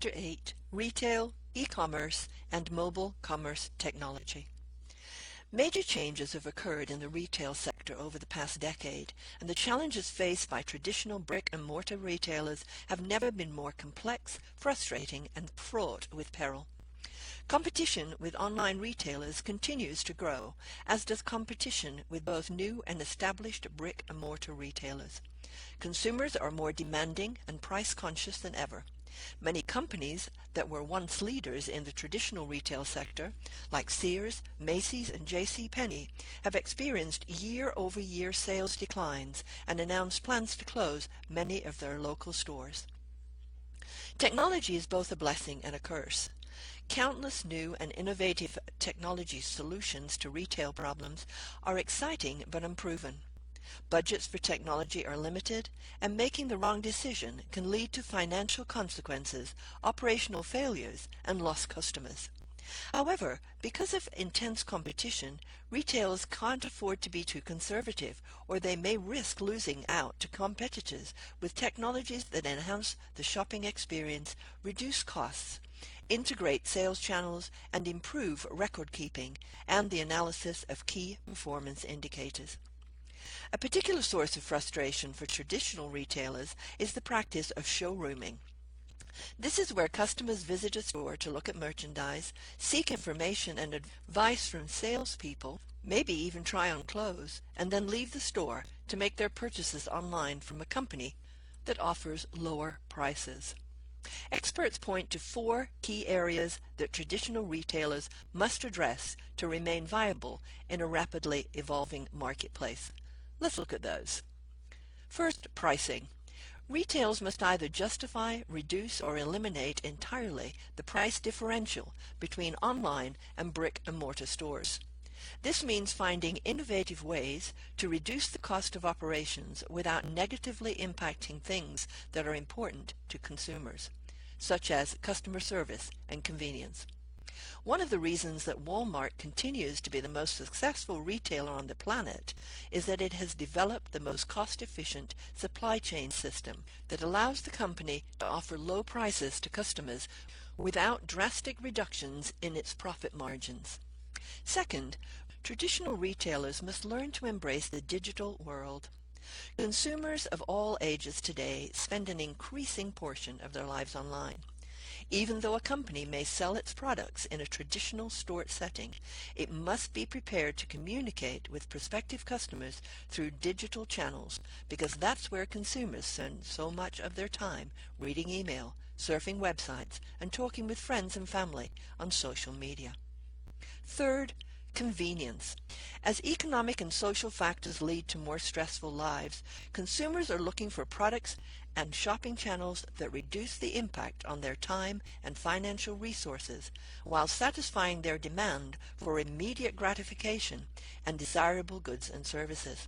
Chapter 8, Retail, E-commerce, and Mobile Commerce Technology. Major changes have occurred in the retail sector over the past decade, and the challenges faced by traditional brick-and-mortar retailers have never been more complex, frustrating, and fraught with peril. Competition with online retailers continues to grow, as does competition with both new and established brick-and-mortar retailers. Consumers are more demanding and price-conscious than ever. Many companies that were once leaders in the traditional retail sector, like Sears, Macy's, and J.C. Penney, have experienced year-over-year sales declines and announced plans to close many of their local stores. Technology is both a blessing and a curse. Countless new and innovative technology solutions to retail problems are exciting but unproven. Budgets for technology are limited, and making the wrong decision can lead to financial consequences, operational failures, and lost customers. However, because of intense competition, retailers can't afford to be too conservative, or they may risk losing out to competitors with technologies that enhance the shopping experience, reduce costs, integrate sales channels, and improve record keeping and the analysis of key performance indicators. A particular source of frustration for traditional retailers is the practice of showrooming. This is where customers visit a store to look at merchandise, seek information and advice from salespeople, maybe even try on clothes, and then leave the store to make their purchases online from a company that offers lower prices. Experts point to 4 key areas that traditional retailers must address to remain viable in a rapidly evolving marketplace. Let's look at those. First, pricing. Retailers must either justify, reduce, or eliminate entirely the price differential between online and brick-and-mortar stores. This means finding innovative ways to reduce the cost of operations without negatively impacting things that are important to consumers, such as customer service and convenience. One of the reasons that Walmart continues to be the most successful retailer on the planet is that it has developed the most cost-efficient supply chain system that allows the company to offer low prices to customers without drastic reductions in its profit margins. Second, traditional retailers must learn to embrace the digital world. Consumers of all ages today spend an increasing portion of their lives online. Even though a company may sell its products in a traditional store setting, it must be prepared to communicate with prospective customers through digital channels, because that's where consumers spend so much of their time reading email, surfing websites, and talking with friends and family on social media. Third, convenience. As economic and social factors lead to more stressful lives, consumers are looking for products and shopping channels that reduce the impact on their time and financial resources while satisfying their demand for immediate gratification and desirable goods and services.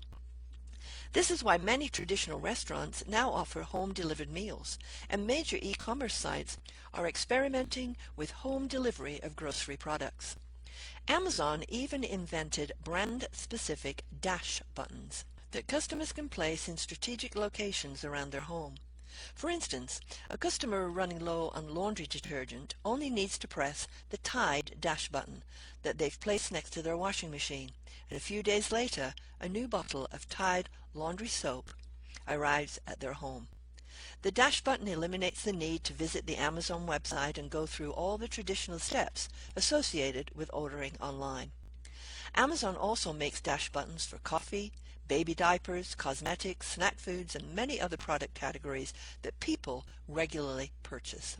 This is why many traditional restaurants now offer home-delivered meals, and major e-commerce sites are experimenting with home delivery of grocery products. Amazon even invented brand-specific dash buttons that customers can place in strategic locations around their home. For instance, a customer running low on laundry detergent only needs to press the Tide dash button that they've placed next to their washing machine, and a few days later, a new bottle of Tide laundry soap arrives at their home. The dash button eliminates the need to visit the Amazon website and go through all the traditional steps associated with ordering online. Amazon also makes dash buttons for coffee, baby diapers, cosmetics, snack foods, and many other product categories that people regularly purchase.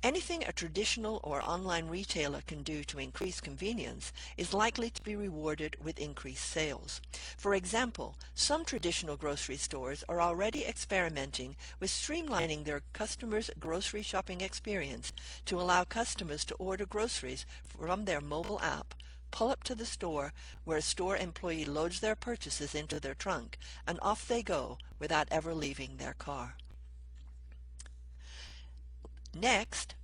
Anything a traditional or online retailer can do to increase convenience is likely to be rewarded with increased sales. For example, some traditional grocery stores are already experimenting with streamlining their customers' grocery shopping experience to allow customers to order groceries from their mobile app, pull up to the store where a store employee loads their purchases into their trunk, and off they go without ever leaving their car. Next,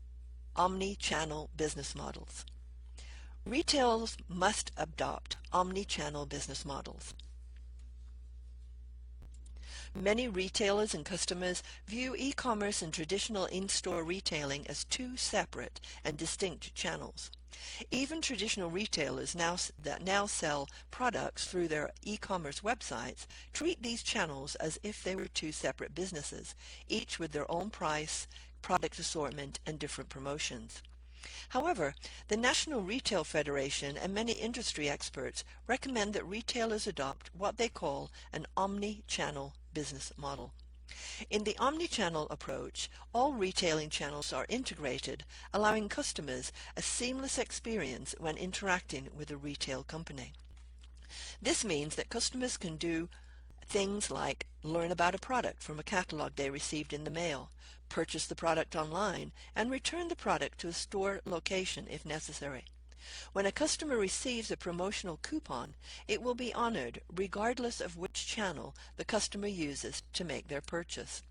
omni-channel business models. Retailers must adopt omni-channel business models. Many retailers and customers view e-commerce and traditional in-store retailing as two separate and distinct channels. Even traditional retailers that now sell products through their e-commerce websites treat these channels as if they were two separate businesses, each with their own price, product assortment, and different promotions. However, the National Retail Federation and many industry experts recommend that retailers adopt what they call an omni-channel business model. In the omni-channel approach, all retailing channels are integrated, allowing customers a seamless experience when interacting with a retail company. This means that customers can do things like learn about a product from a catalog they received in the mail, purchase the product online, and return the product to a store location if necessary. When a customer receives a promotional coupon, it will be honored regardless of which channel the customer uses to make their purchase.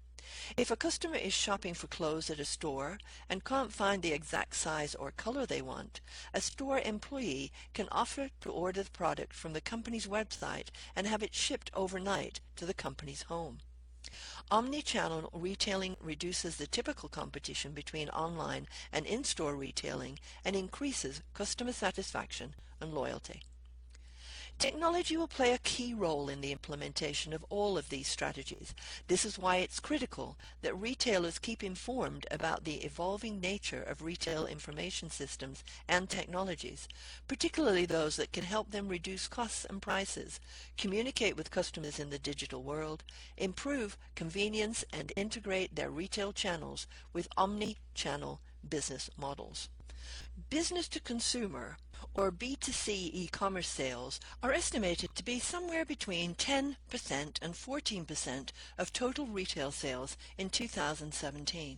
If a customer is shopping for clothes at a store and can't find the exact size or color they want, a store employee can offer to order the product from the company's website and have it shipped overnight to the company's home. Omni-channel retailing reduces the typical competition between online and in-store retailing and increases customer satisfaction and loyalty. Technology will play a key role in the implementation of all of these strategies. This is why it's critical that retailers keep informed about the evolving nature of retail information systems and technologies, particularly those that can help them reduce costs and prices, communicate with customers in the digital world, improve convenience, and integrate their retail channels with omni-channel business models. Business to consumer, or B2C e-commerce sales, are estimated to be somewhere between 10% and 14% of total retail sales in 2017.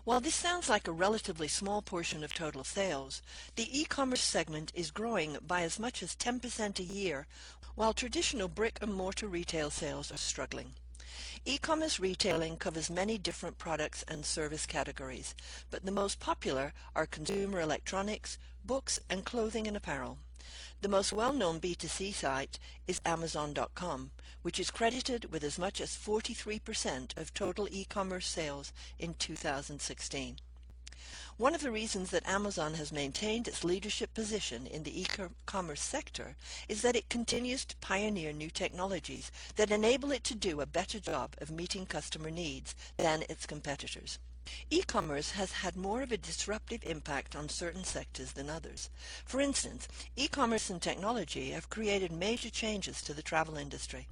While this sounds like a relatively small portion of total sales, the e-commerce segment is growing by as much as 10% a year, while traditional brick-and-mortar retail sales are struggling. E-commerce retailing covers many different products and service categories, but the most popular are consumer electronics, books, and clothing and apparel. The most well-known B2C site is Amazon.com, which is credited with as much as 43% of total e-commerce sales in 2016. One of the reasons that Amazon has maintained its leadership position in the e-commerce sector is that it continues to pioneer new technologies that enable it to do a better job of meeting customer needs than its competitors. E-commerce has had more of a disruptive impact on certain sectors than others. For instance, e-commerce and technology have created major changes to the travel industry.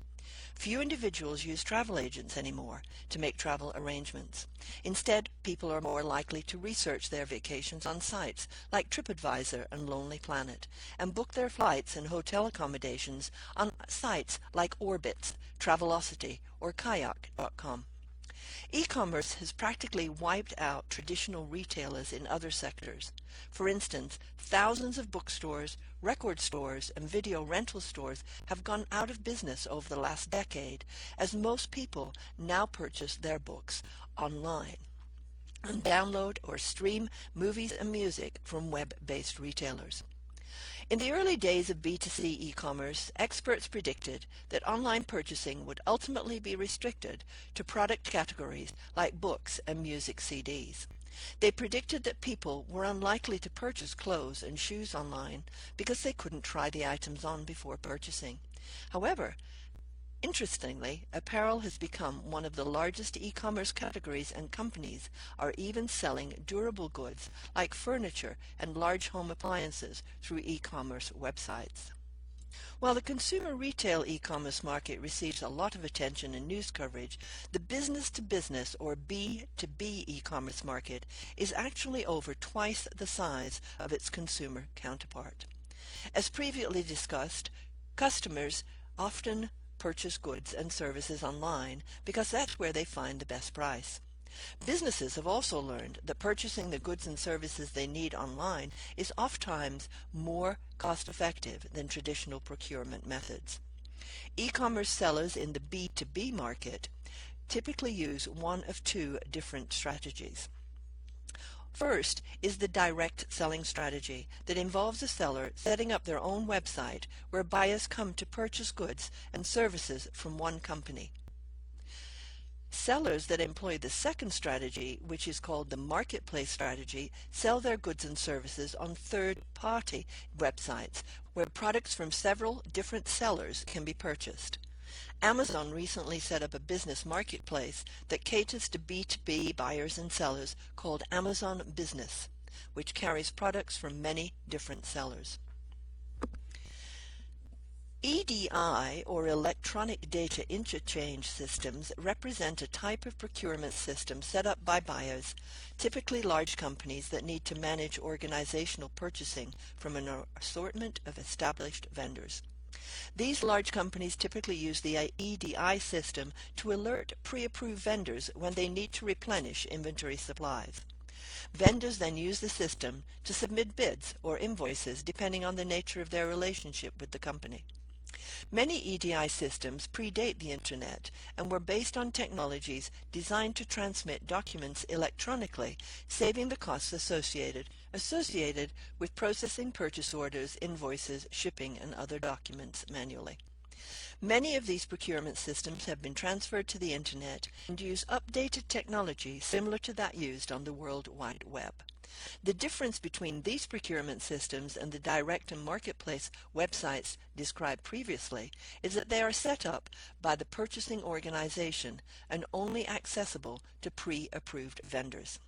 Few individuals use travel agents anymore to make travel arrangements. Instead, people are more likely to research their vacations on sites like TripAdvisor and Lonely Planet, and book their flights and hotel accommodations on sites like Orbitz, Travelocity, or Kayak.com. E-commerce has practically wiped out traditional retailers in other sectors. For instance, thousands of bookstores, record stores, and video rental stores have gone out of business over the last decade, as most people now purchase their books online and download or stream movies and music from web-based retailers. In the early days of B2C e-commerce, experts predicted that online purchasing would ultimately be restricted to product categories like books and music CDs. They predicted that people were unlikely to purchase clothes and shoes online because they couldn't try the items on before purchasing. However, interestingly, apparel has become one of the largest e-commerce categories, and companies are even selling durable goods like furniture and large home appliances through e-commerce websites. While the consumer retail e-commerce market receives a lot of attention and news coverage, the business-to-business or B2B e-commerce market is actually over twice the size of its consumer counterpart. As previously discussed, customers often purchase goods and services online because that's where they find the best price. Businesses have also learned that purchasing the goods and services they need online is oftentimes more cost-effective than traditional procurement methods. E-commerce sellers in the B2B market typically use one of two different strategies. First is the direct selling strategy that involves a seller setting up their own website where buyers come to purchase goods and services from one company. Sellers that employ the second strategy, which is called the marketplace strategy, sell their goods and services on third-party websites where products from several different sellers can be purchased. Amazon recently set up a business marketplace that caters to B2B buyers and sellers called Amazon Business, which carries products from many different sellers. EDI, or Electronic Data Interchange Systems, represent a type of procurement system set up by buyers, typically large companies that need to manage organizational purchasing from an assortment of established vendors. These large companies typically use the EDI system to alert pre-approved vendors when they need to replenish inventory supplies. Vendors then use the system to submit bids or invoices depending on the nature of their relationship with the company. Many EDI systems predate the Internet and were based on technologies designed to transmit documents electronically, saving the costs associated with processing purchase orders, invoices, shipping, and other documents manually. Many of these procurement systems have been transferred to the Internet and use updated technology similar to that used on the World Wide Web. The difference between these procurement systems and the direct and marketplace websites described previously is that they are set up by the purchasing organization and only accessible to pre-approved vendors.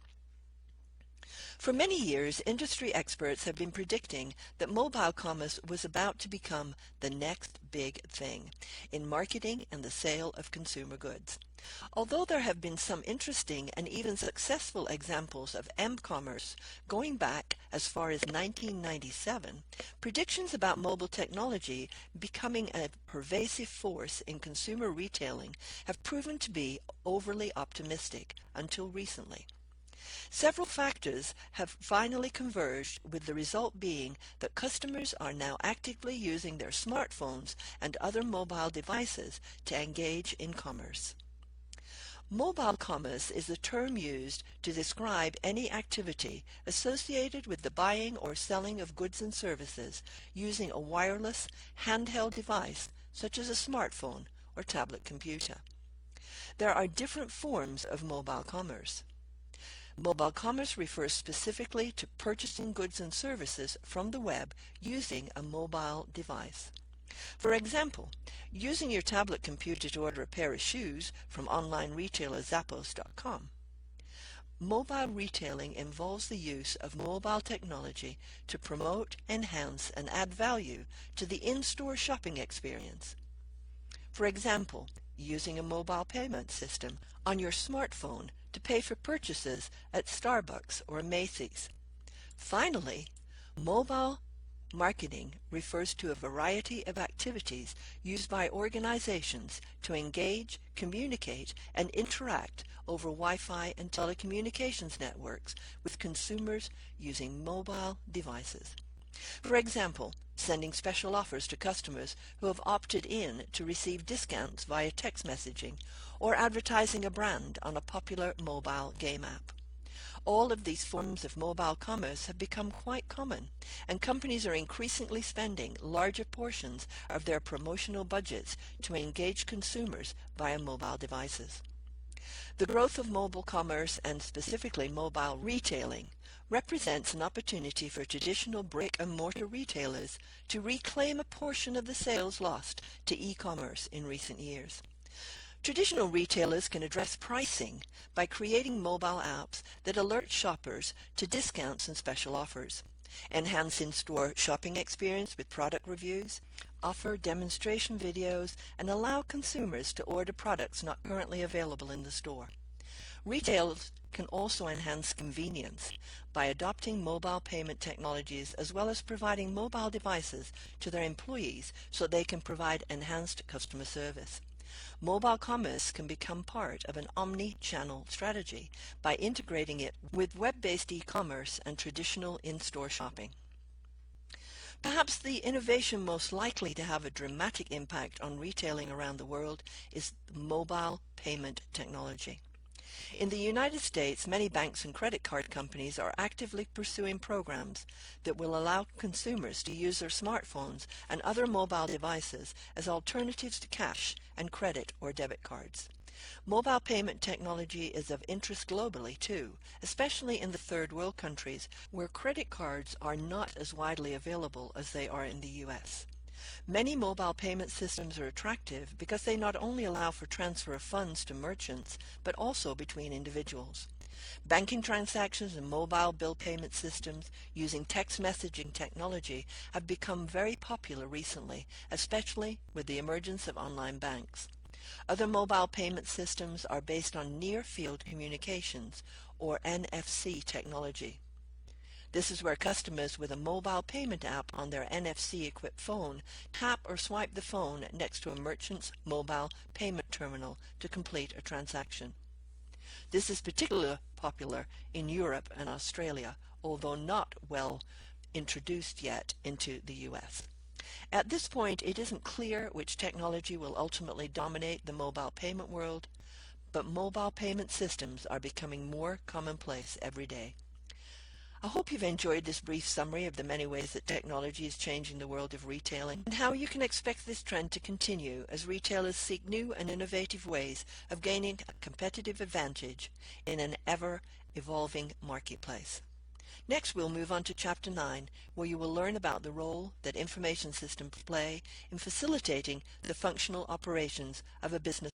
For many years, industry experts have been predicting that mobile commerce was about to become the next big thing in marketing and the sale of consumer goods. Although there have been some interesting and even successful examples of m-commerce going back as far as 1997, predictions about mobile technology becoming a pervasive force in consumer retailing have proven to be overly optimistic until recently. Several factors have finally converged, with the result being that customers are now actively using their smartphones and other mobile devices to engage in commerce. Mobile commerce is the term used to describe any activity associated with the buying or selling of goods and services using a wireless, handheld device such as a smartphone or tablet computer. There are different forms of mobile commerce. Mobile commerce refers specifically to purchasing goods and services from the web using a mobile device. For example, using your tablet computer to order a pair of shoes from online retailer Zappos.com. Mobile retailing involves the use of mobile technology to promote, enhance, and add value to the in-store shopping experience. For example, using a mobile payment system on your smartphone to pay for purchases at Starbucks or Macy's. Finally, mobile marketing refers to a variety of activities used by organizations to engage, communicate, and interact over Wi-Fi and telecommunications networks with consumers using mobile devices. For example, sending special offers to customers who have opted in to receive discounts via text messaging, or advertising a brand on a popular mobile game app. All of these forms of mobile commerce have become quite common, and companies are increasingly spending larger portions of their promotional budgets to engage consumers via mobile devices. The growth of mobile commerce, and specifically mobile retailing, represents an opportunity for traditional brick-and-mortar retailers to reclaim a portion of the sales lost to e-commerce in recent years. Traditional retailers can address pricing by creating mobile apps that alert shoppers to discounts and special offers, enhance in-store shopping experience with product reviews, offer demonstration videos, and allow consumers to order products not currently available in the store. Retailers can also enhance convenience by adopting mobile payment technologies, as well as providing mobile devices to their employees so they can provide enhanced customer service. Mobile commerce can become part of an omni-channel strategy by integrating it with web-based e-commerce and traditional in-store shopping. Perhaps the innovation most likely to have a dramatic impact on retailing around the world is mobile payment technology. In the United States, many banks and credit card companies are actively pursuing programs that will allow consumers to use their smartphones and other mobile devices as alternatives to cash and credit or debit cards. Mobile payment technology is of interest globally too, especially in the third world countries where credit cards are not as widely available as they are in the US. Many mobile payment systems are attractive because they not only allow for transfer of funds to merchants, but also between individuals. Banking transactions and mobile bill payment systems using text messaging technology have become very popular recently, especially with the emergence of online banks. Other mobile payment systems are based on near-field communications, or NFC technology. This is where customers with a mobile payment app on their NFC-equipped phone tap or swipe the phone next to a merchant's mobile payment terminal to complete a transaction. This is particularly popular in Europe and Australia, although not well introduced yet into the US. At this point, it isn't clear which technology will ultimately dominate the mobile payment world, but mobile payment systems are becoming more commonplace every day. I hope you've enjoyed this brief summary of the many ways that technology is changing the world of retailing and how you can expect this trend to continue as retailers seek new and innovative ways of gaining a competitive advantage in an ever-evolving marketplace. Next, we'll move on to Chapter 9, where you will learn about the role that information systems play in facilitating the functional operations of a business